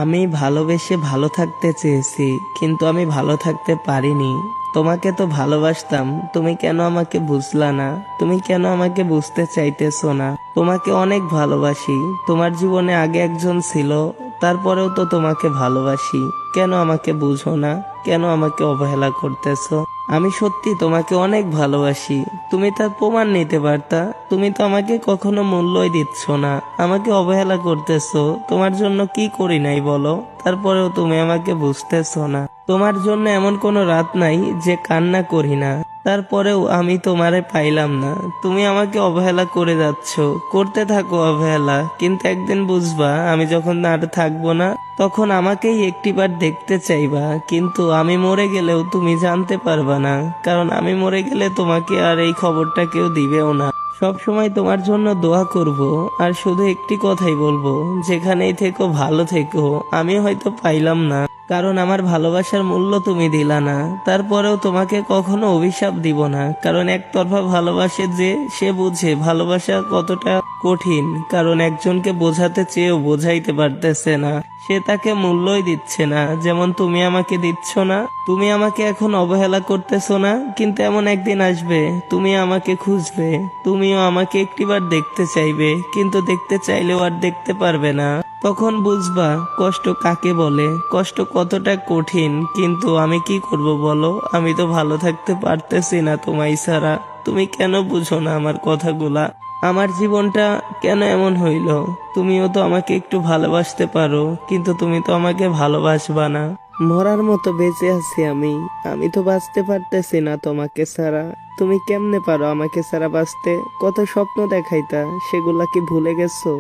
আমি ভালোবেসে ভালো থাকতে চেয়েছি, কিন্তু আমি ভালো থাকতে পারিনি। তোমাকে তো ভালোবাসতাম, তুমি কেন আমাকে বুঝলা না? তুমি কেন আমাকে বুঝতে চাইতেছো না? তোমাকে অনেক ভালোবাসি। তোমার জীবনে আগে একজন ছিল, তারপরেও তো তোমাকে ভালোবাসি। কেন আমাকে বুঝো না? কেন আমাকে অবহেলা করতেছো? আমি সত্যি তোমাকে অনেক ভালোবাসি, তুমি তার প্রমাণ নিতে পারতা। তুমি তো আমাকে কখনো মূল্যই দিচ্ছ না, আমাকে অবহেলা করতেছো। তোমার জন্য কি করি নাই বলো? তারপরেও তুমি আমাকে বুঝতেছো না। তোমার জন্য এমন কোনো রাত নাই যে কান্না করি না, তারপরেও আমি তোমারে পাইলাম না। তুমি আমাকে অবহেলা করে যাচ্ছ, করতে থাকো অবহেলা, কিন্তু একদিন বুঝবা আমি যখন আর থাকবো না, তখন আমাকেই একটিবার দেখতে চাইবা। কিন্তু আমি মরে গেলেও তুমি জানতে পারবা না, কারণ আমি মরে গেলে তোমাকে আর এই খবরটা কেউ দিবেও না। সব সময় তোমার জন্য দোয়া করব, আর শুধু একটি কথাই বলবো, যেখানেই থেকো ভালো থেকো। আমি হয়তো পাইলাম না, কারণ আমার ভালোবাসার মূল্য তুমি দিলা না। তারপরেও তোমাকে কখনো অভিশাপ দিব না, কারণ একতরফা ভালোবাসে যে, সে বুঝে ভালোবাসা কতটা কঠিন। কারণ একজনকে বোঝাতে চেয়েও বোঝাইতে পারতেছে না, সে তাকে মূল্যই দিচ্ছে না, যেমন তুমি আমাকে দিচ্ছ না। তুমি আমাকে এখন অবহেলা করতেছো না, কিন্তু এমন একদিন আসবে তুমি আমাকে খুঁজবে, তুমিও আমাকে একটিবার দেখতে চাইবে, কিন্তু দেখতে চাইলেও আর দেখতে পারবে না। তখন বুঝবা কষ্ট কাকে বলে, কষ্ট কতটা কঠিন। কিন্তু আমি কি করব বলো? আমি তো ভালো থাকতে পারতেছি না তোমায় ছাড়া। তুমি কেন বুঝো না আমার কথাগুলা? আমার জীবনটা কেন এমন হইল? তুমিও তো আমাকে একটু ভালোবাসতে পারো, কিন্তু তুমি তো আমাকে ভালোবাসবা না। মরার মতো বেঁচে আছি আমি। আমি তো বাঁচতে পারতেছি না তোমাকে ছাড়া। তুমি কেমনে পারো আমাকে ছাড়া বাঁচতে? কত স্বপ্ন দেখাইতা, সেগুলা কি ভুলে গেছো?